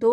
2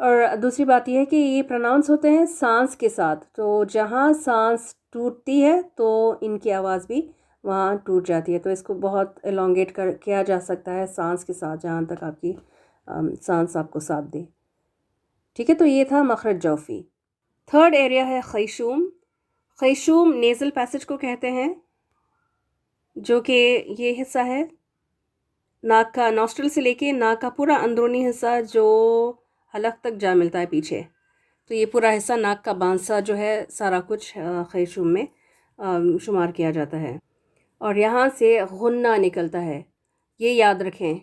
اور دوسری بات یہ ہے کہ یہ پروناؤنس ہوتے ہیں سانس کے ساتھ، تو جہاں سانس ٹوٹتی ہے تو ان کی آواز بھی وہاں ٹوٹ جاتی ہے، تو اس کو بہت elongate کیا جا سکتا ہے سانس کے ساتھ، جہاں تک آپ کی سانس آپ کو ساتھ دے. ٹھیک ہے، تو یہ تھا مخرج جوفی. تھرڈ ایریا ہے خیشوم. خیشوم نیزل پیسج کو کہتے ہیں، جو کہ یہ حصہ ہے ناک کا، نوسٹرل سے لے کے ناک کا پورا اندرونی حصہ جو حلق تک جا ملتا ہے پیچھے. تو یہ پورا حصہ ناک کا بانسا جو ہے سارا کچھ خیشوم میں شمار کیا جاتا ہے. اور یہاں سے غنہ نکلتا ہے، یہ یاد رکھیں.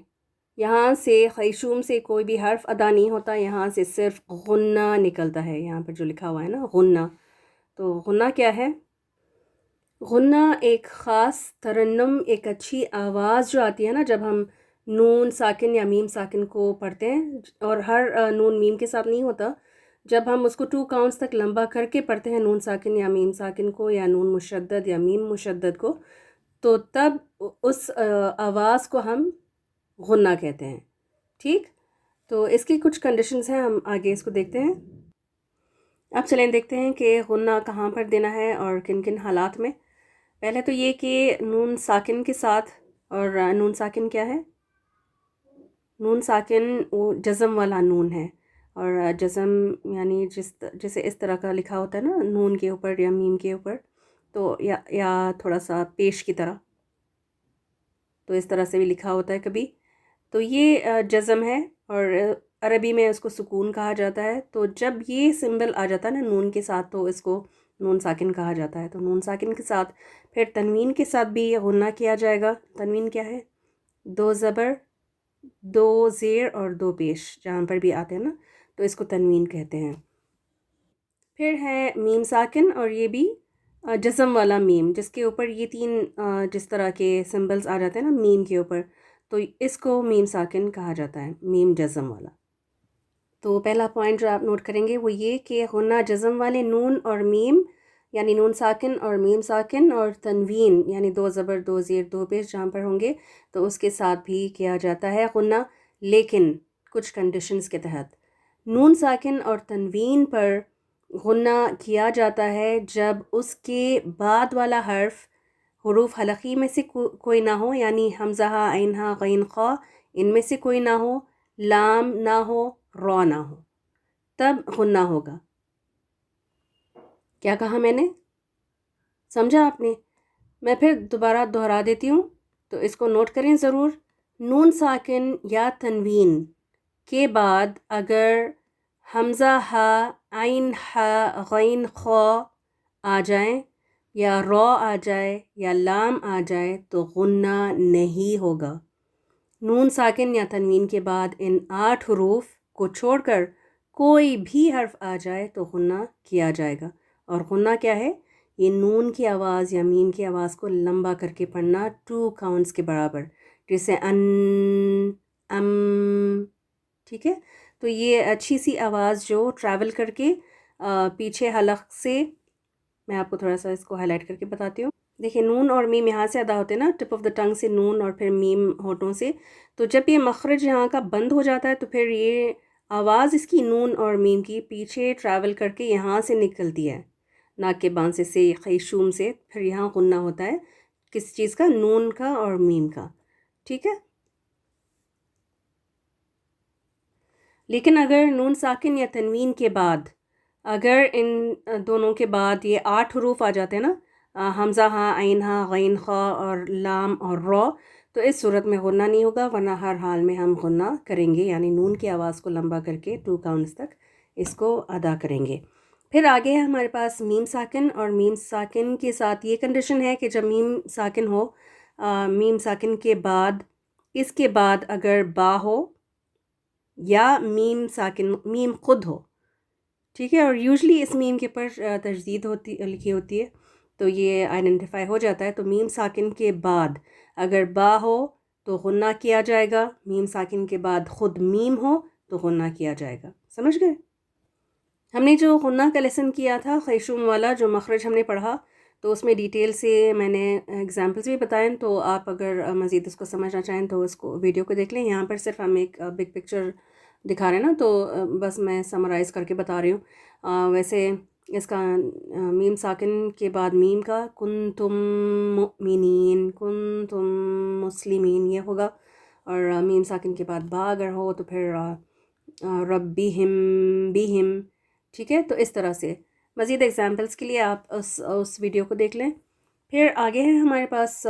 یہاں سے خیشوم سے کوئی بھی حرف ادا نہیں ہوتا، یہاں سے صرف غنہ نکلتا ہے. یہاں پر جو لکھا ہوا ہے نا غنہ، تو غنہ کیا ہے؟ غنہ ایک خاص ترنم، ایک اچھی آواز جو آتی ہے نا جب ہم نون ساکن یا میم ساکن کو پڑھتے ہیں، اور ہر نون میم کے ساتھ نہیں ہوتا، جب ہم اس کو 2 کاؤنٹس تک لمبا کر کے پڑھتے ہیں نون ساکن یا میم ساکن کو، یا نون مشدد یا میم مشدد کو، تو تب اس آواز کو ہم غنہ کہتے ہیں. ٹھیک، تو اس کی کچھ کنڈیشنز ہیں، ہم آگے اس کو دیکھتے ہیں. اب چلیں دیکھتے ہیں کہ غنہ کہاں پر دینا ہے اور کن کن حالات میں. پہلے تو یہ کہ نون ساکن کے ساتھ، اور نون ساکن کیا ہے؟ نون ساکن وہ جزم والا نون ہے، اور جزم یعنی جیسے اس طرح کا لکھا ہوتا ہے نا نون کے اوپر یا میم کے اوپر، تو یا تھوڑا سا پیش کی طرح، تو اس طرح سے بھی لکھا ہوتا ہے کبھی. تو یہ جزم ہے، اور عربی میں اس کو سکون کہا جاتا ہے. تو جب یہ سمبل آ جاتا ہے نا نون کے ساتھ تو اس کو نون ساکن کہا جاتا ہے. تو نون ساکن کے ساتھ پھر تنوین کے ساتھ بھی یہ غنہ کیا جائے گا. تنوین کیا ہے؟ 2 زبر، 2 زیر اور 2 پیش جہاں پر بھی آتے ہیں نا، تو اس کو تنوین کہتے ہیں. پھر ہے میم ساکن، اور یہ بھی جزم والا میم، جس کے اوپر یہ 3 جس طرح کے سمبلز آ جاتے ہیں نا میم کے اوپر، تو اس کو میم ساکن کہا جاتا ہے، میم جزم والا. تو پہلا پوائنٹ جو آپ نوٹ کریں گے وہ یہ کہ غنہ جزم والے نون اور میم، یعنی نون ساکن اور میم ساکن، اور تنوین یعنی 2 زبر، 2 زیر، 2 پیش جہاں پر ہوں گے تو اس کے ساتھ بھی کیا جاتا ہے غنہ، لیکن کچھ کنڈیشنز کے تحت. نون ساکن اور تنوین پر غنہ کیا جاتا ہے جب اس کے بعد والا حرف حروف حلقی میں سے کوئی نہ ہو، یعنی حمزہ ہا، عین ہا، غین خا، ان میں سے کوئی نہ ہو، لام نہ ہو، را نہ ہو، تب غنہ ہوگا. کیا کہا میں نے؟ سمجھا آپ نے؟ میں پھر دوبارہ دہرا دیتی ہوں، تو اس کو نوٹ کریں ضرور. نون ساکن یا تنوین کے بعد اگر حمزہ ہا، عین ہا، غین خا آ جائیں، یا را آ جائے، یا لام آ جائے تو غنہ نہیں ہوگا. نون ساکن یا تنوین کے بعد ان 8 حروف کو چھوڑ کر کوئی بھی حرف آ جائے تو غنہ کیا جائے گا. اور غنہ کیا ہے؟ یہ نون کی آواز یا میم کی آواز کو لمبا کر کے پڑھنا 2 کاؤنٹس کے برابر، جیسے ان، ام. ٹھیک ہے، تو یہ اچھی سی آواز جو ٹریول کر کے پیچھے حلق سے، میں آپ کو تھوڑا سا اس کو ہائی لائٹ کر کے بتاتی ہوں. دیکھیں نون اور میم یہاں سے ادا ہوتے ہیں نا، ٹپ آف دا ٹنگ سے نون اور پھر میم ہونٹوں سے. تو جب یہ مخرج یہاں کا بند ہو جاتا ہے تو پھر یہ آواز اس کی نون اور میم کی پیچھے ٹریول کر کے یہاں سے نکلتی ہے، ناک کے بانسے سے، خیشوم سے، پھر یہاں غنہ ہوتا ہے. کس چیز کا؟ نون کا اور میم کا. ٹھیک ہے، لیکن اگر نون ساکن یا تنوین کے بعد، اگر ان دونوں کے بعد یہ 8 حروف آ جاتے ہیں نا، حمزہ ہا، عین ہا، غین خا اور لام اور را، تو اس صورت میں غنہ نہیں ہوگا، ورنہ ہر حال میں ہم غنہ کریں گے، یعنی نون کی آواز کو لمبا کر کے 2 کاؤنٹس تک اس کو ادا کریں گے. پھر آگے ہے ہمارے پاس میم ساکن، اور میم ساکن کے ساتھ یہ کنڈیشن ہے کہ جب میم ساکن ہو، میم ساکن کے بعد، اس کے بعد اگر با ہو یا میم ساکن، میم خود ہو. ٹھیک ہے، اور یوزلی اس میم کے پر تشدید لکھی ہوتی ہے، تو یہ آئیڈینٹیفائی ہو جاتا ہے. تو میم ساکن کے بعد اگر با ہو تو غنہ کیا جائے گا، میم ساکن کے بعد خود میم ہو تو غنہ کیا جائے گا. سمجھ گئے؟ ہم نے جو غنہ کا لیسن کیا تھا خیشوم والا، جو مخرج ہم نے پڑھا، تو اس میں ڈیٹیل سے میں نے ایگزامپلس بھی بتائیں. تو آپ اگر مزید اس کو سمجھنا چاہیں تو اس کو ویڈیو کو دیکھ لیں. یہاں پر صرف ہم ایک بگ پکچر دکھا رہے ہیں نا، تو بس میں سمرائز کر کے بتا رہی ہوں۔ ویسے اس کا میم ساکن کے بعد میم کا کنتم مؤمنین، کنتم مسلمین یہ ہوگا، اور میم ساکن کے بعد با اگر ہو تو پھر ربہم بہم، ٹھیک ہے۔ تو اس طرح سے مزید ایگزامپلس کے لیے آپ اس ویڈیو کو دیکھ لیں۔ پھر آگے ہے ہمارے پاس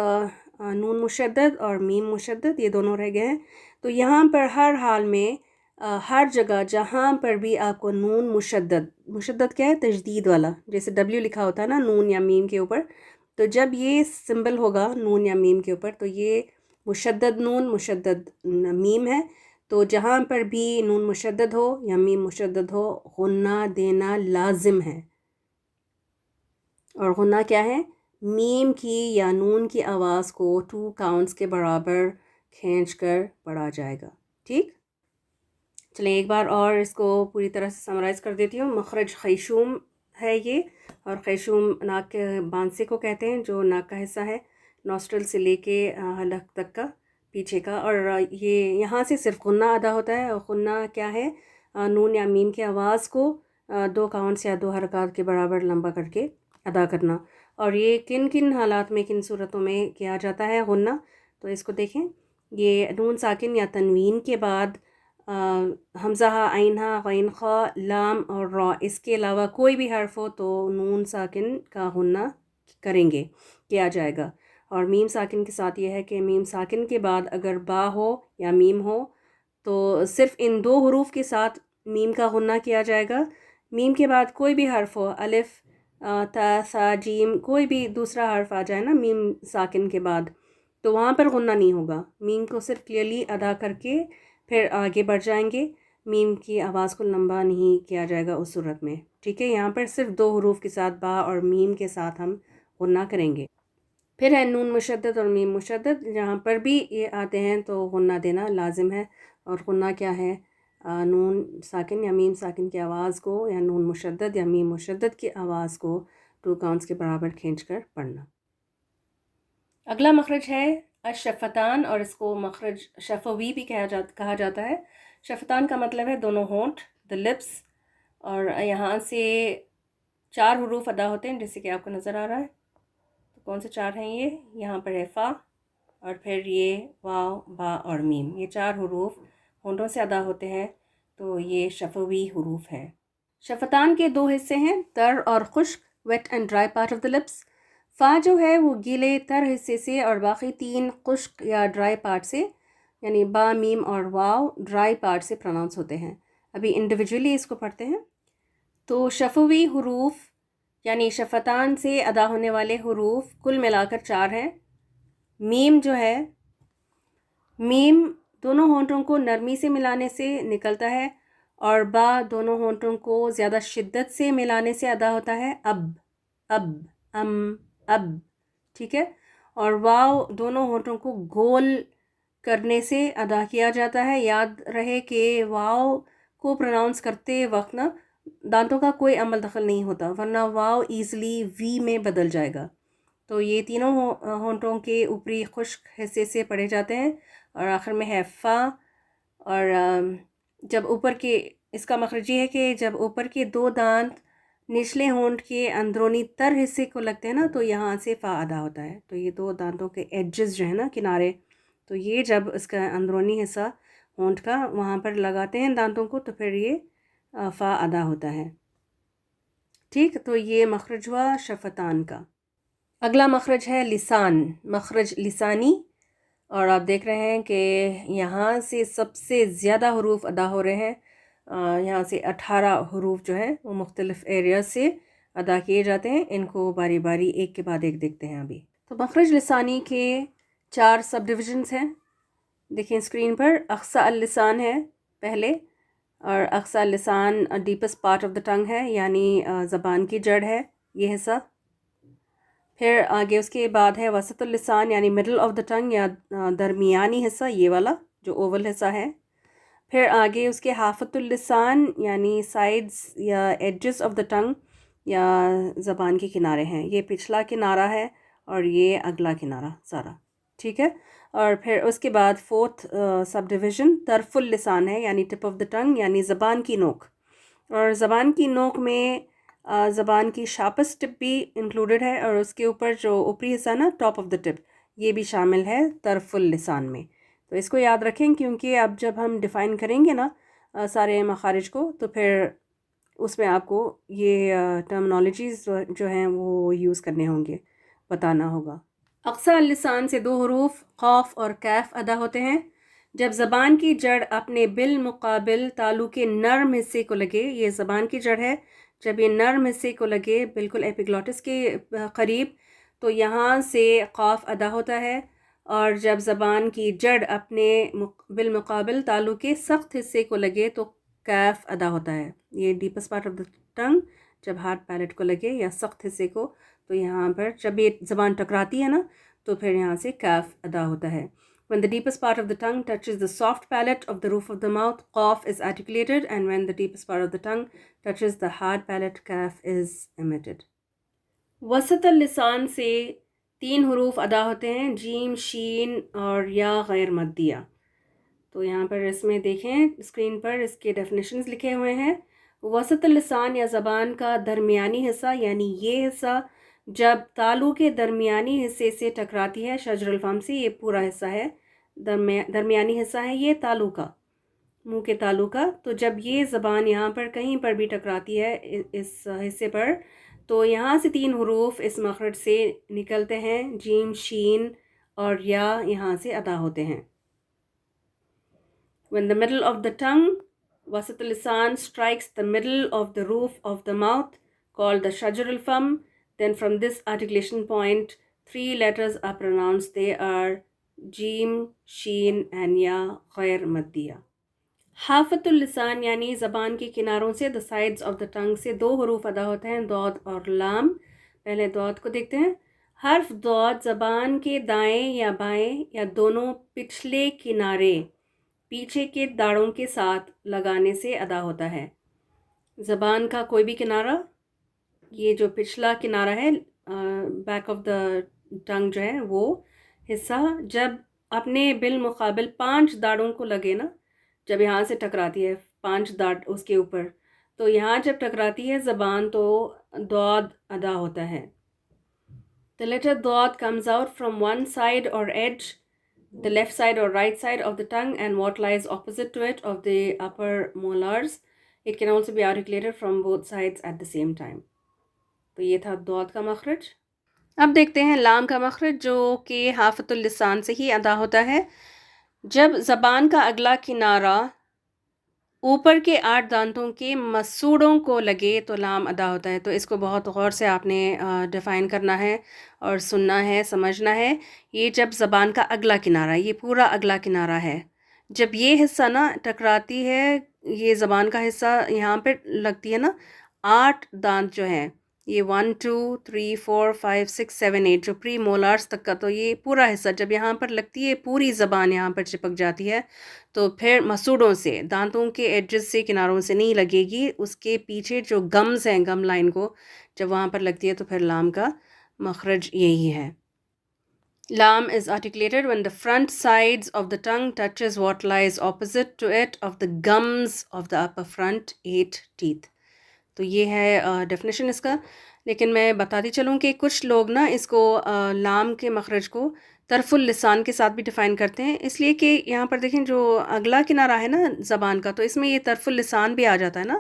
نون مشدد اور میم مشدد، یہ دونوں رہ گئے ہیں۔ تو یہاں پر ہر حال میں ہر جگہ جہاں پر بھی آپ کو نون مشدد، مشدد کیا ہے؟ تشدید والا، جیسے ڈبلیو لکھا ہوتا ہے نا نون یا میم کے اوپر، تو جب یہ سمبل ہوگا نون یا میم کے اوپر تو یہ مشدد نون مشدد میم ہے۔ تو جہاں پر بھی نون مشدد ہو یا میم مشدد ہو، غنہ دینا لازم ہے۔ اور غنہ کیا ہے؟ میم کی یا نون کی آواز کو 2 کاؤنٹس کے برابر کھینچ کر پڑھا جائے گا، ٹھیک؟ چلیں ایک بار اور اس کو پوری طرح سے سمرائز کر دیتی ہوں۔ مخرج خیشوم ہے یہ، اور خیشوم ناک کے بانسے کو کہتے ہیں، جو ناک کا حصہ ہے، نوسٹرل سے لے کے حلق تک کا، پیچھے کا، اور یہ یہاں سے صرف غنہ ادا ہوتا ہے۔ اور غنہ کیا ہے؟ نون یا میم کی آواز کو 2 کاؤنٹس یا 2 حرکات کے برابر لمبا کر کے ادا کرنا۔ اور یہ کن کن حالات میں، کن صورتوں میں کیا جاتا ہے غنہ؟ تو اس کو دیکھیں، یہ نون ساکن یا تنوین کے بعد حمزہ، عین، غین، خا، لام اور را، اس کے علاوہ کوئی بھی حرف ہو تو نون ساکن کا غنہ کریں گے، کیا جائے گا۔ اور میم ساکن کے ساتھ یہ ہے کہ میم ساکن کے بعد اگر با ہو یا میم ہو تو صرف ان 2 حروف کے ساتھ میم کا غنہ کیا جائے گا۔ میم کے بعد کوئی بھی حرف ہو، الف، تا، ثا، جیم، کوئی بھی دوسرا حرف آ جائے نا میم ساکن کے بعد، تو وہاں پر غنہ نہیں ہوگا۔ میم کو صرف کلیئرلی ادا کر کے پھر آگے بڑھ جائیں گے، میم کی آواز کو لمبا نہیں کیا جائے گا اس صورت میں، ٹھیک ہے۔ یہاں پر صرف 2 حروف کے ساتھ با اور میم کے ساتھ ہم غنہ کریں گے۔ پھر ہے نون مشدد اور میم مشدد، جہاں پر بھی یہ آتے ہیں تو غنہ دینا لازم ہے۔ اور غنہ کیا ہے؟ نون ساکن یا میم ساکن کی آواز کو، یا نون مشدد یا میم مشدد کی آواز کو 2 کاؤنٹس کے برابر کھینچ کر پڑھنا۔ اگلا مخرج ہے الشفتان، اور اس کو مخرج شفوی بھی کہا جاتا ہے۔ شفتان کا مطلب ہے دونوں ہونٹ، the lips، اور یہاں سے 4 حروف ادا ہوتے ہیں جیسے کہ آپ کو نظر آ رہا ہے۔ تو کون سے 4 ہیں یہ؟ یہاں پر ہے فا، اور پھر یہ واو، با اور میم، یہ 4 حروف ہونٹوں سے ادا ہوتے ہیں، تو یہ شفوی حروف ہے۔ شفتان کے 2 حصے ہیں، تر اور خشک، wet and dry part of the lips۔ فا جو ہے وہ گیلے تر حصے سے، اور باقی 3 خشک یا ڈرائی پارٹ سے، یعنی با، میم اور واو ڈرائی پارٹ سے پروناؤنس ہوتے ہیں۔ ابھی انڈیویجولی اس کو پڑھتے ہیں۔ تو شفوی حروف یعنی شفتان سے ادا ہونے والے حروف کل ملا کر 4 ہیں۔ میم جو ہے، میم دونوں ہونٹوں کو نرمی سے ملانے سے نکلتا ہے، اور با دونوں ہونٹوں کو زیادہ شدت سے ملانے سے ادا ہوتا ہے، اب، اب، اب، ٹھیک ہے۔ اور واو دونوں ہونٹوں کو گول کرنے سے ادا کیا جاتا ہے۔ یاد رہے کہ واو کو پروناؤنس کرتے وقت نا دانتوں کا کوئی عمل دخل نہیں ہوتا، ورنہ واو ایزلی وی میں بدل جائے گا۔ تو یہ تینوں ہونٹوں کے اوپری خشک حصے سے پڑھے جاتے ہیں، اور آخر میں ہے فا۔ اور جب اوپر کے، اس کا مخرج یہ ہے کہ جب اوپر کے 2 دانت نچلے ہونٹ کے اندرونی تر حصے کو لگتے ہیں نا تو یہاں سے فا ادا ہوتا ہے۔ تو یہ 2 دانتوں کے ایجز جو ہیں نا، کنارے، تو یہ جب اس کا اندرونی حصہ ہونٹ کا وہاں پر لگاتے ہیں دانتوں کو تو پھر یہ فا ادا ہوتا ہے، ٹھیک۔ تو یہ مخرج ہوا شفتان کا۔ اگلا مخرج ہے لسان، مخرج لسانی، اور آپ دیکھ رہے ہیں کہ یہاں سے سب سے زیادہ حروف ادا ہو رہے ہیں۔ یہاں سے 18 حروف جو ہیں وہ مختلف ایریاز سے ادا کیے جاتے ہیں۔ ان کو باری باری ایک کے بعد ایک دیکھتے ہیں ابھی۔ تو مخرج لسانی کے 4 سب ڈویژنز ہیں، دیکھیں اسکرین پر۔ اقصی اللسان ہے پہلے، اور اقصی اللسان ڈیپسٹ پارٹ آف دا ٹنگ ہے، یعنی زبان کی جڑ ہے یہ حصہ۔ پھر آگے اس کے بعد ہے وسط اللسان، یعنی مڈل آف دا ٹنگ یا درمیانی حصہ، یہ والا جو اوول حصہ ہے۔ پھر آگے اس کے حافت اللسان، یعنی سائڈز یا ایجز آف دا ٹنگ یا زبان کے کنارے ہیں، یہ پچھلا کنارہ ہے اور یہ اگلا کنارہ سارا۔ ٹھیک ہے. اور پھر اس کے بعد فورتھ سب ڈویژن طرف اللسان ہے، یعنی ٹپ آف دا ٹنگ، یعنی زبان کی نوک. اور زبان کی نوک میں زبان کی شارپسٹ ٹپ بھی انکلوڈیڈ ہے، اور اس کے اوپر جو اوپری حصہ نا ٹاپ آف دا ٹپ، یہ بھی شامل ہے طرف اللسان میں. تو اس کو یاد رکھیں، کیونکہ اب جب ہم ڈیفائن کریں گے نا سارے مخارج کو، تو پھر اس میں آپ کو یہ ٹرمنالوجیز جو ہیں وہ یوز کرنے ہوں گے، بتانا ہوگا. اقصی اللسان سے 2 حروف قاف اور کیف ادا ہوتے ہیں. جب زبان کی جڑ اپنے بالمقابل تالو کے نرم حصے کو لگے، یہ زبان کی جڑ ہے، جب یہ نرم حصے کو لگے بالکل ایپیگلوٹس کے قریب، تو یہاں سے قاف ادا ہوتا ہے. اور جب زبان کی جڑ اپنے بالمقابل تالو کے سخت حصے کو لگے تو کیف ادا ہوتا ہے. یہ ڈیپسٹ پارٹ آف دا ٹنگ جب ہارڈ پیلٹ کو لگے یا سخت حصے کو، تو یہاں پر جب یہ زبان ٹکراتی ہے نا تو پھر یہاں سے کیف ادا ہوتا ہے. When the deepest part of the tongue touches the soft palate of the roof of the mouth, qaf is articulated, and when the deepest part of the tongue touches the hard palate, kaf is emitted. وسط اللسان سے 3 حروف ادا ہوتے ہیں، جیم، شین اور یا غیر مدیہ. تو یہاں پر اس میں دیکھیں اسکرین پر اس کے ڈیفینیشنز لکھے ہوئے ہیں. وسط اللسان یا زبان کا درمیانی حصہ، یعنی یہ حصہ جب تالو کے درمیانی حصے سے ٹکراتی ہے، شجر الفم سے، یہ پورا حصہ ہے، درمیانی حصہ ہے یہ تالو کا، منہ کے تالو کا. تو جب یہ زبان یہاں پر کہیں پر بھی ٹکراتی ہے اس حصے پر، تو یہاں سے 3 حروف اس مخرج سے نکلتے ہیں، جیم، شین اور یا یہاں سے ادا ہوتے ہیں. When the middle of the tongue, وسط اللسان, strikes the middle of the roof of the mouth, called the shajar al-fam, then from this articulation point, 3 letters are pronounced. They are جیم، شین and یا غیر مدیہ. حافۃ اللسان یعنی زبان کے کناروں سے the sides of the tongue سے 2 حروف ادا ہوتے ہیں، ضاد اور لام. پہلے ضاد کو دیکھتے ہیں. حرف ضاد زبان کے دائیں یا بائیں یا دونوں پچھلے کنارے پیچھے کے داڑوں کے ساتھ لگانے سے ادا ہوتا ہے. زبان کا کوئی بھی کنارہ، یہ جو پچھلا کنارہ ہے بیک آف دا ٹنگ جو ہے، وہ حصہ جب اپنے بالمقابل 5 داڑوں کو لگے نا، جب یہاں سے ٹکراتی ہے 5 داڑ اس کے اوپر، تو یہاں جب ٹکراتی ہے زبان تو ضاد ادا ہوتا ہے. The letter ضاد comes out from one side or edge, the left side or right side of the tongue, and what lies opposite to it of the upper molars. It can also be articulated from both sides at the same time. تو یہ تھا ضاد کا مخرج. اب دیکھتے ہیں لام کا مخرج، جو کہ حافۃ اللسان سے ہی ادا ہوتا ہے. جب زبان کا اگلا کنارہ اوپر کے 8 دانتوں کے مسوڑوں کو لگے تو لام ادا ہوتا ہے. تو اس کو بہت غور سے آپ نے ڈیفائن کرنا ہے اور سننا ہے، سمجھنا ہے. یہ جب زبان کا اگلا کنارہ، یہ پورا اگلا کنارہ ہے، جب یہ حصہ نا ٹکراتی ہے، یہ زبان کا حصہ یہاں پہ لگتی ہے نا، 8 دانت جو ہیں، یہ 1 2 3 4 5 6 7 8 جو پری مولارز تک کا، تو یہ پورا حصہ جب یہاں پر لگتی ہے، پوری زبان یہاں پر چپک جاتی ہے، تو پھر مسوڑوں سے، دانتوں کے ایڈجز سے، کناروں سے نہیں لگے گی، اس کے پیچھے جو گمز ہیں، گم لائن کو جب وہاں پر لگتی ہے تو پھر لام کا مخرج یہی ہے. لام is articulated when the front sides of the tongue touches what lies opposite to it of the gums of the upper front 8 teeth. تو یہ ہے ڈیفینیشن اس کا. لیکن میں بتاتی چلوں کہ کچھ لوگ نا اس کو لام کے مخرج کو طرف اللسان کے ساتھ بھی ڈیفائن کرتے ہیں، اس لیے کہ یہاں پر دیکھیں جو اگلا کنارہ ہے نا زبان کا، تو اس میں یہ طرف اللسان بھی آ جاتا ہے نا،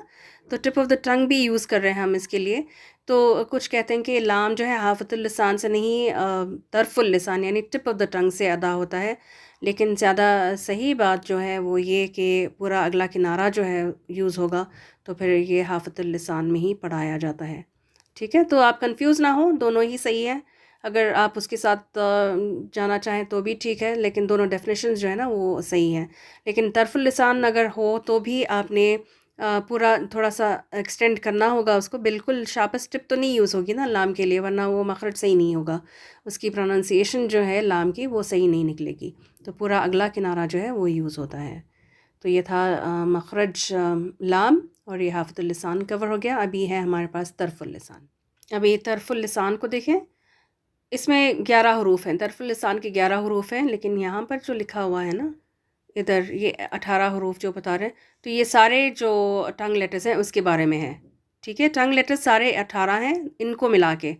تو ٹپ آف دا ٹنگ بھی یوز کر رہے ہیں ہم اس کے لیے. تو کچھ کہتے ہیں کہ لام جو ہے حافۃ اللسان سے نہیں، طرف اللسان یعنی ٹپ آف دا ٹنگ سے ادا ہوتا ہے. لیکن زیادہ صحیح بات جو ہے وہ یہ کہ پورا اگلا کنارہ جو ہے یوز ہوگا، تو پھر یہ حافظ اللسان میں ہی پڑھایا جاتا ہے. ٹھیک ہے، تو آپ کنفیوز نہ ہو، دونوں ہی صحیح ہیں. اگر آپ اس کے ساتھ جانا چاہیں تو بھی ٹھیک ہے، لیکن دونوں ڈیفینیشنز جو ہے نا وہ صحیح ہیں. لیکن طرف اللسان اگر ہو تو بھی آپ نے پورا تھوڑا سا ایکسٹینڈ کرنا ہوگا اس کو. بالکل شارپس ٹپ تو نہیں یوز ہوگی نا لام کے لیے، ورنہ وہ مخرج صحیح نہیں ہوگا، اس کی پروننسیشن جو ہے لام کی وہ صحیح نہیں نکلے گی. تو پورا اگلا کنارہ جو ہے وہ یوز ہوتا ہے. تو یہ تھا مخرج لام، اور یہ حافظ اللسان کور ہو گیا. ابھی ہے ہمارے پاس طرف اللسان. ابھی طرف اللسان کو دیکھیں. اس میں 11 حروف ہیں، طرف اللسان کے 11 حروف ہیں، لیکن یہاں پر جو لکھا ہوا ہے نا ادھر یہ 18 حروف جو بتا رہے ہیں، تو یہ سارے جو ٹنگ لیٹرز ہیں اس کے بارے میں ہے. ٹھیک ہے، ٹنگ لیٹرز سارے 18 ہیں، ان کو ملا کے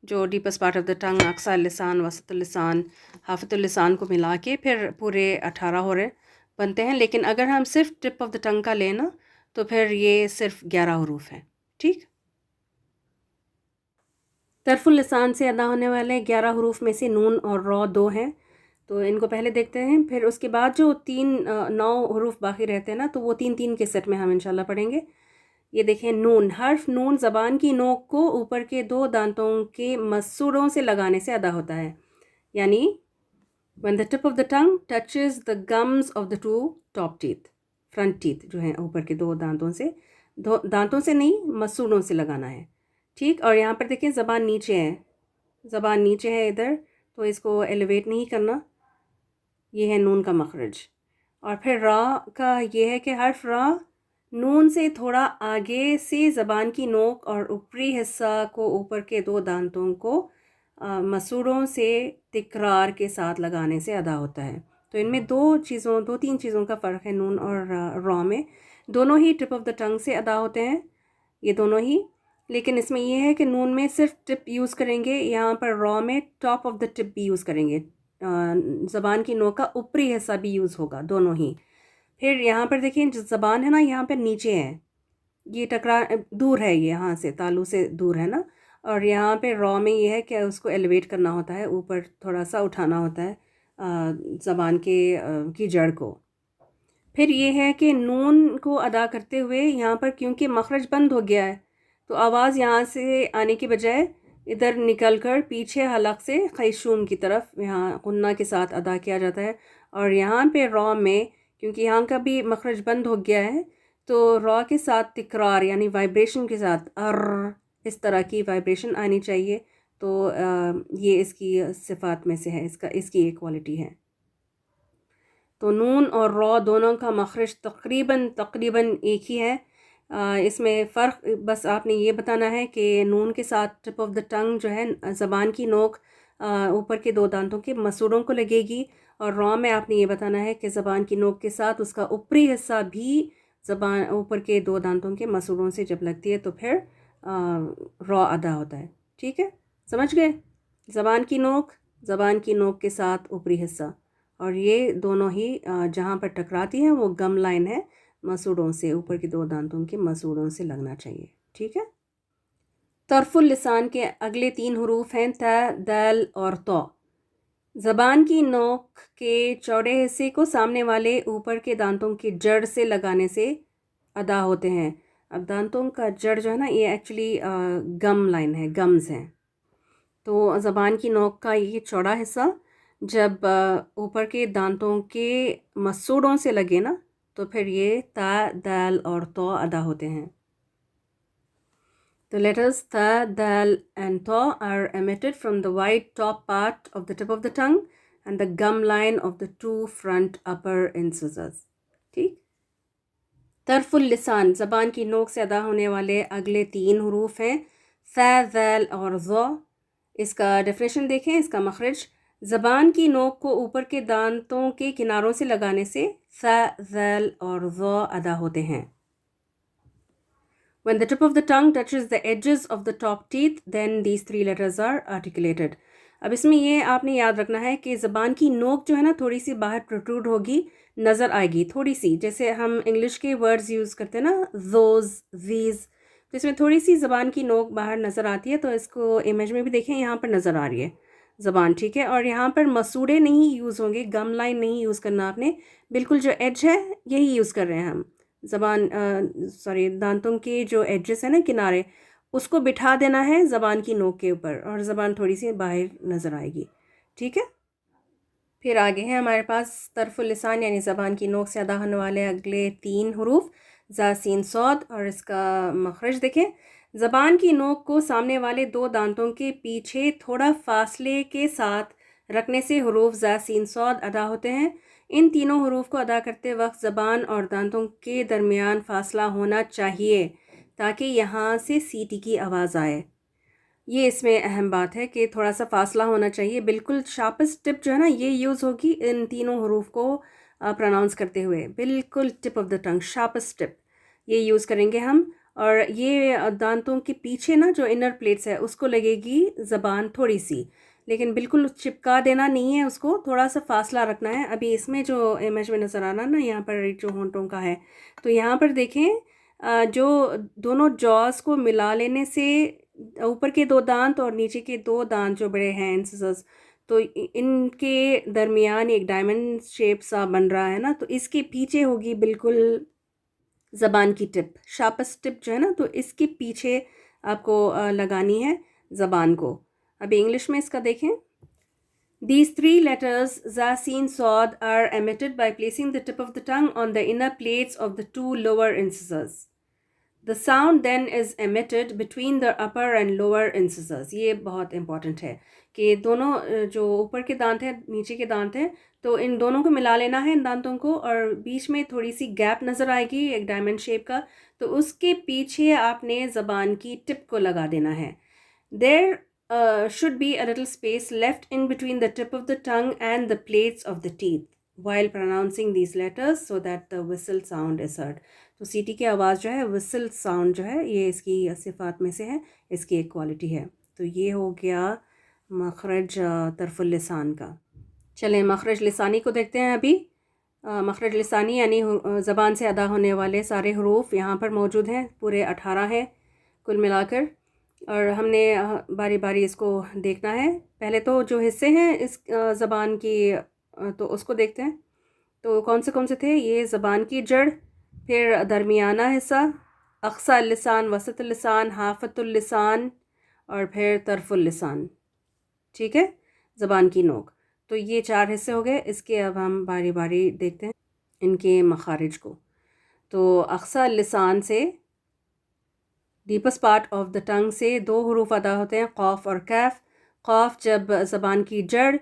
جو ڈیپسٹ پارٹ آف دا ٹنگ، اقصی اللسان، وسط اللسان، حافظ اللسان کو ملا کے پھر پورے 18 ہو رہے بنتے ہیں. لیکن اگر ہم صرف ٹپ آف دا ٹنگ کا لیں نا تو پھر یہ صرف 11 حروف ہیں. ٹھیک، طرف اللسان سے ادا ہونے والے 11 حروف میں سے نون اور را 2 ہیں، تو ان کو پہلے دیکھتے ہیں. پھر اس کے بعد جو 9 حروف باقی رہتے ہیں نا تو وہ 3 کے سیٹ میں ہم انشاءاللہ پڑھیں گے. یہ دیکھیں، نون حرف نون زبان کی نوک کو اوپر کے 2 دانتوں کے مسوڑوں سے لگانے سے ادا ہوتا ہے. یعنی when the tip of the tongue touches the gums of the 2 top teeth، front teeth جو ہیں اوپر کے 2 دانتوں سے، دانتوں سے نہیں مسوڑوں سے لگانا ہے. ٹھیک، اور یہاں پر دیکھیں زبان نیچے ہے، زبان نیچے ہے ادھر، تو اس کو ایلیویٹ نہیں کرنا. یہ ہے نون کا مخرج. اور پھر را کا یہ ہے کہ حرف را نون سے تھوڑا آگے سے زبان کی نوک اور اوپری حصہ کو اوپر کے 2 دانتوں کو مسوڑوں سے تکرار کے ساتھ لگانے سے ادا ہوتا ہے. تو ان میں 2-3 چیزوں کا فرق ہے نون اور را میں. دونوں ہی ٹپ آف دا ٹنگ سے ادا ہوتے ہیں، یہ دونوں ہی. لیکن اس میں یہ ہے کہ نون میں صرف ٹپ یوز کریں گے، یہاں پر را میں ٹاپ آف دا ٹپ بھی یوز کریں گے، زبان کی نوک کا اوپری حصہ بھی یوز ہوگا، دونوں ہی. پھر یہاں پر دیکھیں جو زبان ہے نا یہاں پر نیچے ہے، یہ دور ہے، یہ یہاں سے تالو سے دور ہے نا. اور یہاں پہ را میں یہ ہے کہ اس کو ایلیویٹ کرنا ہوتا ہے، اوپر تھوڑا سا اٹھانا ہوتا ہے زبان کی جڑ کو. پھر یہ ہے کہ نون کو ادا کرتے ہوئے یہاں پر کیونکہ مخرج بند ہو گیا ہے تو آواز یہاں سے آنے کی بجائے ادھر نکل کر پیچھے حلق سے خیشوم کی طرف یہاں غنہ کے ساتھ ادا کیا جاتا ہے. اور یہاں پہ را میں کیونکہ یہاں کا بھی مخرج بند ہو گیا ہے تو را کے ساتھ تکرار یعنی وائبریشن کے ساتھ اس طرح کی وائبریشن آنی چاہیے. تو یہ اس کی صفات میں سے ہے، اس کی ایک کوالٹی ہے. تو نون اور را دونوں کا مخرج تقریباً ایک ہی ہے. اس میں فرق بس آپ نے یہ بتانا ہے کہ نون کے ساتھ ٹپ آف دا ٹنگ جو ہے زبان کی نوک اوپر کے 2 دانتوں کے مسوڑوں کو لگے گی، اور را میں آپ نے یہ بتانا ہے کہ زبان کی نوک کے ساتھ اس کا اوپری حصہ بھی زبان اوپر کے 2 دانتوں کے مسوڑوں سے جب لگتی ہے تو پھر را ادا ہوتا ہے. ٹھیک ہے، سمجھ گئے؟ زبان کی نوک کے ساتھ اوپری حصہ، اور یہ دونوں ہی جہاں پر ٹکراتی ہیں وہ گم لائن ہے، مسوڑوں سے اوپر کے 2 دانتوں کے مسوڑوں سے لگنا چاہیے. ٹھیک ہے، طرف اللسان کے اگلے 3 حروف ہیں ت، دال اور تو. زبان کی نوک کے چوڑے حصے کو سامنے والے اوپر کے دانتوں کی جڑ سے لگانے سے ادا ہوتے ہیں. اب دانتوں کا جڑ جو ہے نا یہ ایکچولی گم لائن ہے، گمز ہیں. تو زبان کی نوک کا یہ چوڑا حصہ جب اوپر کے دانتوں کے مسوڑوں سے لگے نا تو پھر یہ تا، دال اور تو ادا ہوتے ہیں. The letters ta, dal and to are emitted from the wide top part of the tip of the tongue and the gum line of the 2 front upper incisors. ٹھیک، طرف اللسان زبان کی نوک سے ادا ہونے والے اگلے 3 حروف ہیں ث، ذال اور ظ. اس کا ڈیفینیشن دیکھیں، اس کا مخرج زبان کی نوک کو اوپر کے دانتوں کے کناروں سے لگانے سے ث، ذال اور ظ ادا ہوتے ہیں. When the tip of the tongue touches the edges of the top teeth, then these 3 letters are articulated. اب اس میں یہ آپ نے یاد رکھنا ہے کہ زبان کی نوک جو ہے نا تھوڑی سی باہر پروٹروڈ ہوگی، نظر آئے گی تھوڑی سی، جیسے ہم انگلش کے ورڈز یوز کرتے ہیں نا those, these، تو اس میں تھوڑی سی زبان کی نوک باہر نظر آتی ہے. تو اس کو امیج میں بھی دیکھیں، یہاں پر نظر آ رہی ہے زبان. ٹھیک ہے، اور یہاں پر مسوڑے نہیں یوز ہوں گے، گم لائن نہیں یوز کرنا آپ نے، بالکل جو ایج ہے یہی یوز کر رہے ہیں ہم. دانتوں کے جو ایجز ہیں نا کنارے، اس کو بٹھا دینا ہے زبان کی نوک کے اوپر، اور زبان تھوڑی سی باہر نظر آئے گی. ٹھیک ہے، پھر آگے ہیں ہمارے پاس طرف اللسان یعنی زبان کی نوک سے ادا ہونے والے اگلے 3 حروف ز، س، ص. اور اس کا مخرج دیکھیں، زبان کی نوک کو سامنے والے 2 دانتوں کے پیچھے تھوڑا فاصلے کے ساتھ رکھنے سے حروف ز، س، ص ادا ہوتے ہیں. ان تینوں حروف کو ادا کرتے وقت زبان اور دانتوں کے درمیان فاصلہ ہونا چاہیے تاکہ یہاں سے سی ٹی کی آواز آئے. یہ اس میں اہم بات ہے کہ تھوڑا سا فاصلہ ہونا چاہیے. بالکل شارپسٹ ٹپ جو ہے نا یہ یوز ہوگی ان تینوں حروف کو پروناؤنس کرتے ہوئے. بالکل ٹپ آف دا ٹنگ شارپسٹ ٹپ یہ یوز کریں گے ہم. اور یہ دانتوں کے پیچھے نا جو انر پلیٹس ہے اس کو لگے گی زبان تھوڑی سی، لیکن بالکل چپکا دینا نہیں ہے، اس کو تھوڑا سا فاصلہ رکھنا ہے. ابھی اس میں جو امیج میں نظر آنا نا یہاں پر جو ہونٹوں کا ہے، تو یہاں پر دیکھیں جو دونوں جاز کو ملا لینے سے اوپر کے دو دانت اور نیچے کے دو دانت جو بڑے ہیں انسیسرز، تو ان کے درمیان ایک ڈائمنڈ شیپ سا بن رہا ہے نا، تو اس کے پیچھے ہوگی بالکل زبان کی ٹپ. شارپسٹ ٹپ جو ہے نا تو اس کے پیچھے آپ کو لگانی ہے زبان کو. ابھی انگلش میں اس کا دیکھیں. These three letters za, sin, sod are emitted by placing the tip of the tongue on the inner plates of the two lower incisors. The sound then is emitted between the upper and lower incisors. یہ بہت important ہے کہ دونوں جو اوپر کے دانت ہیں نیچے کے دانت ہیں تو ان دونوں کو ملا لینا ہے ان دانتوں کو، اور بیچ میں تھوڑی سی گیپ نظر آئے گی ایک ڈائمنڈ شیپ کا، تو اس کے پیچھے آپ نے زبان کی ٹپ کو لگا دینا ہے. There should be a little space left in between the tip of the tongue and the plates of the teeth while pronouncing these letters so that the whistle sound is heard. تو سیٹی کی آواز جو ہے وسل sound جو ہے یہ اس کی صفات میں سے ہے، اس کی ایک کوالٹی ہے. تو یہ ہو گیا مخرج طرف اللسان کا. چلیں مخرج لسانی کو دیکھتے ہیں ابھی. مخرج لسانی یعنی زبان سے ادا ہونے والے سارے حروف یہاں پر موجود ہیں، پورے 18 ہیں کل ملا کر، اور ہم نے باری باری اس کو دیکھنا ہے. پہلے تو جو حصے ہیں اس زبان کی تو اس کو دیکھتے ہیں. تو کون سے تھے؟ یہ زبان کی جڑ، پھر درمیانہ حصہ، اقصی اللسان، وسط اللسان، حافت اللسان، اور پھر طرف اللسان. ٹھیک ہے، زبان کی نوک. تو یہ 4 حصے ہو گئے. اس کے اب ہم باری باری دیکھتے ہیں ان کے مخارج کو. تو اقصی اللسان سے، ڈیپسٹ پارٹ آف دا ٹنگ سے 2 حروف ادا ہوتے ہیں، قاف اور کیف. قاف جب زبان کی جڑ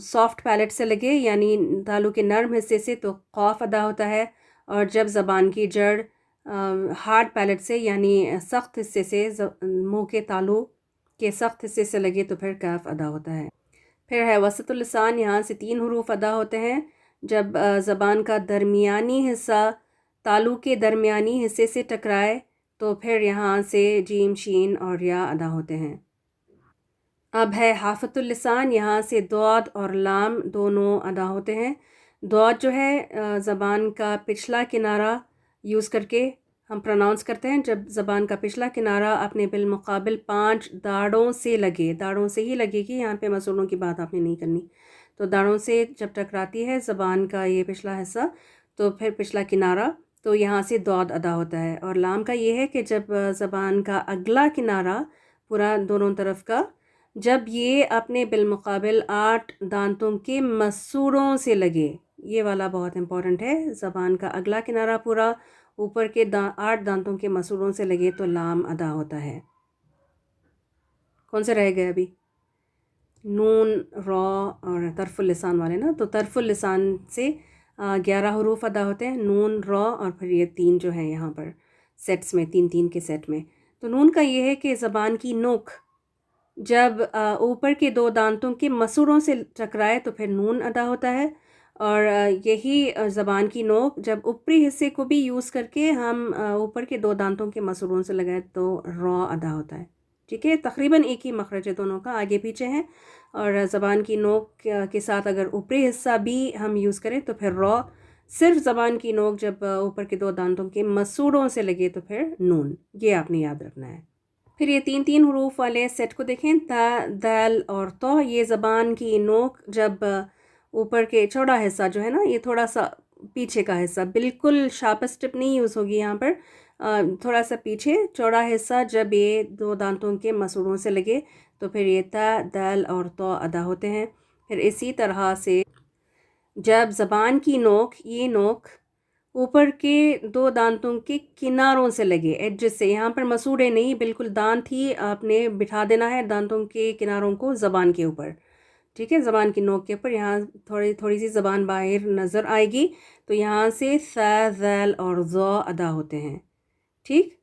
سافٹ پیلٹ سے لگے یعنی تالو کے نرم حصے سے تو قاف ادا ہوتا ہے، اور جب زبان کی جڑ ہارڈ پیلٹ سے یعنی سخت حصے سے منہ کے تالو کے سخت حصے سے لگے تو پھر کیف ادا ہوتا ہے. پھر ہے وسط اللسان، یہاں سے 3 حروف ادا ہوتے ہیں. جب زبان کا درمیانی حصہ تالو کے درمیانی حصے سے ٹکرائے تو پھر یہاں سے جیم، شین اور یا ادا ہوتے ہیں. اب ہے حافت اللسان، یہاں سے ضاد اور لام دونوں ادا ہوتے ہیں. ضاد جو ہے زبان کا پچھلا کنارہ یوز کر کے ہم پروناؤنس کرتے ہیں. جب زبان کا پچھلا کنارہ اپنے بالمقابل 5 داڑوں سے لگے، داڑوں سے ہی لگے گی، یہاں پہ مسوڑوں کی بات آپ نے نہیں کرنی. تو داڑوں سے جب ٹکراتی ہے زبان کا یہ پچھلا حصہ تو پھر پچھلا کنارہ، تو یہاں سے ضاد ادا ہوتا ہے. اور لام کا یہ ہے کہ جب زبان کا اگلا کنارہ پورا دونوں طرف کا جب یہ اپنے بالمقابل 8 دانتوں کے مسوڑوں سے لگے، یہ والا بہت امپورٹنٹ ہے. زبان کا اگلا کنارہ پورا اوپر کے 8 دانتوں کے مسوڑوں سے لگے تو لام ادا ہوتا ہے. کون سے رہ گئے ابھی؟ نون، را اور طرف اللسان والے نا. تو طرف اللسان سے 11 حروف ادا ہوتے ہیں، نون، را اور پھر یہ 3 جو ہیں یہاں پر سیٹس میں 3 کے سیٹ میں. تو نون کا یہ ہے کہ زبان کی نوک جب اوپر کے 2 دانتوں کے مسوڑوں سے ٹکرائے تو پھر نون ادا ہوتا ہے. اور یہی زبان کی نوک جب اوپری حصے کو بھی یوز کر کے ہم اوپر کے 2 دانتوں کے مسوڑوں سے لگائے تو را ادا ہوتا ہے. ٹھیک ہے، تقریباً ایک ہی مخرج ہے دونوں کا، آگے پیچھے ہیں. اور زبان کی نوک کے ساتھ اگر اوپری حصہ بھی ہم یوز کریں تو پھر را. صرف زبان کی نوک جب اوپر کے 2 دانتوں کے مسوڑوں سے لگے تو پھر نون. یہ آپ نے یاد رکھنا ہے. پھر یہ 3 حروف والے سیٹ کو دیکھیں، تا، دال اور تو. یہ زبان کی نوک جب اوپر کے چوڑا حصہ جو ہے نا یہ تھوڑا سا پیچھے کا حصہ، بالکل شارپسٹ ٹپ نہیں یوز ہوگی یہاں پر، تھوڑا سا پیچھے چوڑا حصہ جب یہ 2 دانتوں کے مسوڑوں سے لگے تو پھر یہ تا، دال اور تو ادا ہوتے ہیں. پھر اسی طرح سے جب زبان کی نوک، یہ نوک اوپر کے 2 دانتوں کے کناروں سے لگے، ایڈجز سے، یہاں پر مسوڑے نہیں، بالکل دانت ہی آپ نے بٹھا دینا ہے دانتوں کے کناروں کو زبان کے اوپر. ٹھیک ہے، زبان کی نوک کے اوپر یہاں تھوڑی سی زبان باہر نظر آئے گی تو یہاں سے ث، ذال اور ظا ادا ہوتے ہیں. ٹھیک.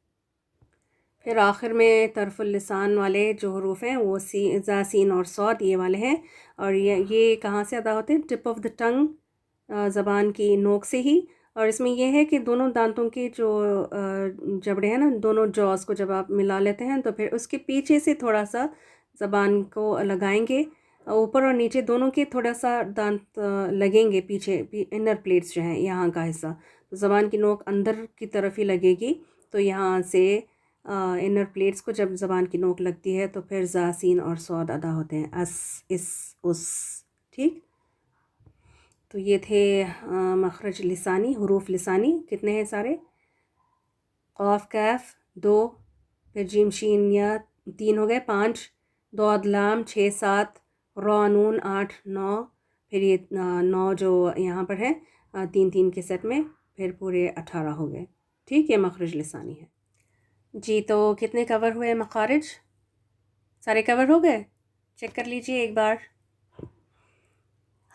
پھر آخر میں طرف اللسان والے جو حروف ہیں وہ زا سین اور صاد یہ والے ہیں، اور یہ کہاں سے ادا ہوتے ہیں؟ ٹپ آف دا ٹنگ، زبان کی نوک سے ہی. اور اس میں یہ ہے کہ دونوں دانتوں کے جو جبڑے ہیں نا، دونوں جوز کو جب آپ ملا لیتے ہیں تو پھر اس کے پیچھے سے تھوڑا سا زبان کو لگائیں گے، اوپر اور نیچے دونوں کے تھوڑا سا دانت لگیں گے پیچھے، انر پلیٹس جو ہیں یہاں کا حصہ، تو زبان کی نوک اندر کی طرف ہی لگے گی. تو یہاں سے انر پلیٹس کو جب زبان کی نوک لگتی ہے تو پھر زا سین اور صاد ادا ہوتے ہیں، اس، اس، اس. ٹھیک، تو یہ تھے مخرج لسانی، حروف لسانی. کتنے ہیں سارے؟ قاف کیف 2، پھر جیم شین یا 3 ہو گئے، 5، ضاد لام 6 7، را نون 8 9، پھر یہ 9 جو یہاں پر ہے 3 3 کے سیٹ میں، پھر پورے 18 ہو گئے. ٹھیک، یہ مخرج لسانی ہے. جی تو کتنے کور ہوئے مخارج؟ سارے کور ہو گئے؟ چیک کر لیجئے ایک بار.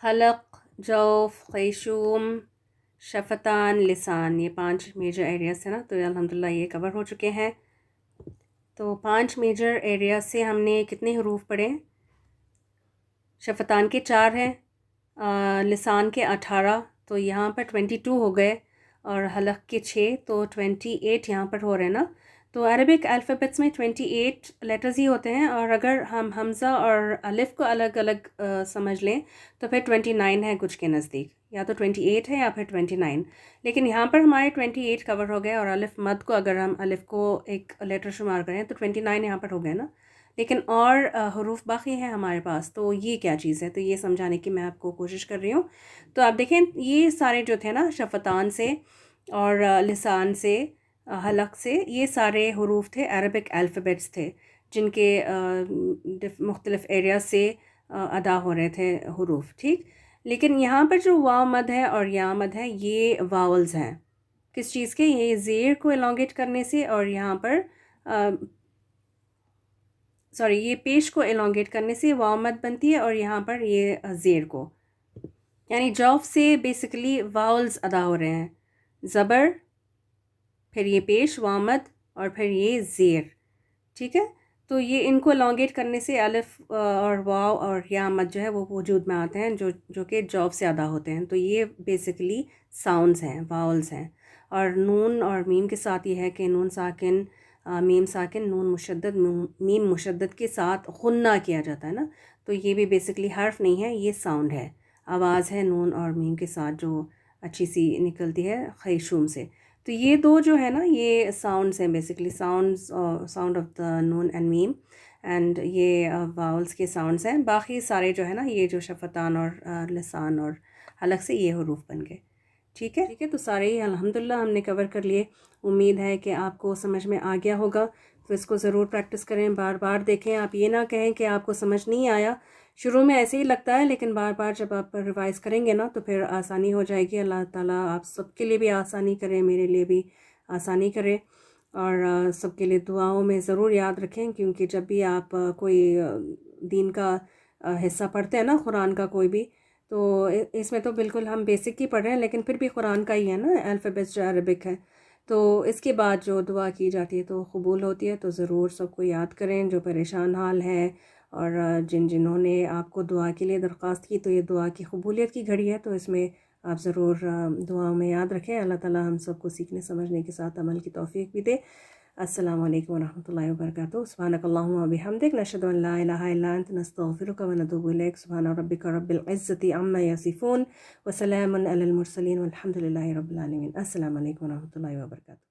حلق، جوف، خیشوم، شفتان، لسان، یہ 5 میجر ایریاز تھے نا، تو الحمدللہ یہ کور ہو چکے ہیں. تو 5 میجر ایریاز سے ہم نے کتنے حروف پڑھے؟ شفتان کے 4 ہیں، لسان کے 18، تو یہاں پر 22 ہو گئے، اور حلق کے 6، تو 28 یہاں پر ہو رہے ہیں نا. تو عربک الفابیٹس میں 28 لیٹرز ہی ہوتے ہیں، اور اگر ہم حمزہ اور الف کو الگ الگ سمجھ لیں تو پھر 29 ہے کچھ کے نزدیک، یا تو 28 ہے یا پھر 29. لیکن یہاں پر ہمارے 28 کور ہو گئے، اور الف مد کو اگر ہم الف کو ایک لیٹر شمار کریں تو 29 یہاں پر ہو گئے نا. لیکن اور حروف باقی ہیں ہمارے پاس، تو یہ کیا چیز ہے؟ تو یہ سمجھانے کی میں آپ کو کوشش کر رہی ہوں. تو آپ دیکھیں یہ سارے جو تھے نا، شفتان سے اور لسان سے، حلق سے، یہ سارے حروف تھے عربک الفابیٹس تھے، جن کے مختلف ایریاز سے ادا ہو رہے تھے حروف. ٹھیک، لیکن یہاں پر جو واو مد ہے اور یا مد ہے یہ واولز ہیں. کس چیز کے؟ یہ زیر کو الانگیٹ کرنے سے، اور یہاں پر یہ پیش کو الانگیٹ کرنے سے واو مد بنتی ہے، اور یہاں پر یہ زیر کو، یعنی جوف سے بیسیکلی واولز ادا ہو رہے ہیں، زبر، پھر یہ پیش واو مد، اور پھر یہ زیر. ٹھیک ہے، تو یہ ان کو الانگیٹ کرنے سے الف اور واو اور یا مد جو ہے وہ وجود میں آتے ہیں، جو کہ جوف سے ادا ہوتے ہیں. تو یہ بیسیکلی ساؤنڈز ہیں، واولز ہیں. اور نون اور میم کے ساتھ یہ ہے کہ نون ساکن، میم ساکن، نون مشدد، میم مشدد کے ساتھ غنہ کیا جاتا ہے نا. تو یہ بھی بیسیکلی حرف نہیں ہے، یہ ساؤنڈ ہے، آواز ہے نون اور میم کے ساتھ جو اچھی سی نکلتی ہے خیشوم سے. تو یہ دو جو ہے نا یہ ساؤنڈز ہیں، بیسیکلی ساؤنڈ آف دا نون اینڈ میم، اینڈ یہ واولز کے ساؤنڈز ہیں. باقی سارے جو ہے نا یہ جو شفتان اور لسان اور حلق سے یہ حروف بن گئے. ٹھیک ہے، تو سارے ہی الحمدللہ ہم نے کور کر لیے. امید ہے کہ آپ کو سمجھ میں آ گیا ہوگا. تو اس کو ضرور پریکٹس کریں، بار بار دیکھیں. آپ یہ نہ کہیں کہ آپ کو سمجھ نہیں آیا. شروع میں ایسے ہی لگتا ہے، لیکن بار بار جب آپ ریوائز کریں گے نا تو پھر آسانی ہو جائے گی. اللہ تعالیٰ آپ سب کے لیے بھی آسانی کرے، میرے لیے بھی آسانی کرے. اور سب کے لیے دعاؤں میں ضرور یاد رکھیں، کیونکہ جب بھی آپ کوئی دین کا حصہ پڑھتے ہیں نا، قرآن کا کوئی بھی، تو اس میں تو بالکل ہم بیسک ہی پڑھ رہے ہیں، لیکن پھر بھی قرآن کا ہی ہے نا الفابیٹس جو عربک ہے. تو اس کے بعد جو دعا کی جاتی ہے تو قبول ہوتی ہے. تو ضرور سب کو یاد کریں جو پریشان حال ہیں، اور جنہوں نے آپ کو دعا کے لیے درخواست کی. تو یہ دعا کی قبولیت کی گھڑی ہے، تو اس میں آپ ضرور دعاؤں میں یاد رکھیں. اللہ تعالیٰ ہم سب کو سیکھنے سمجھنے کے ساتھ عمل کی توفیق بھی دے. السلام علیکم ورحمۃ اللہ وبرکاتہ. سبحانک اللہم و بحمدک، نشہد ان لا الہ الا انت، نستغفرک و نتوب الیک. سبحان ربک رب العزۃ عما یصفون، وسلام علی المرسلین، والحمد للہ رب العالمین. السلام علیکم ورحمۃ اللہ وبرکاتہ.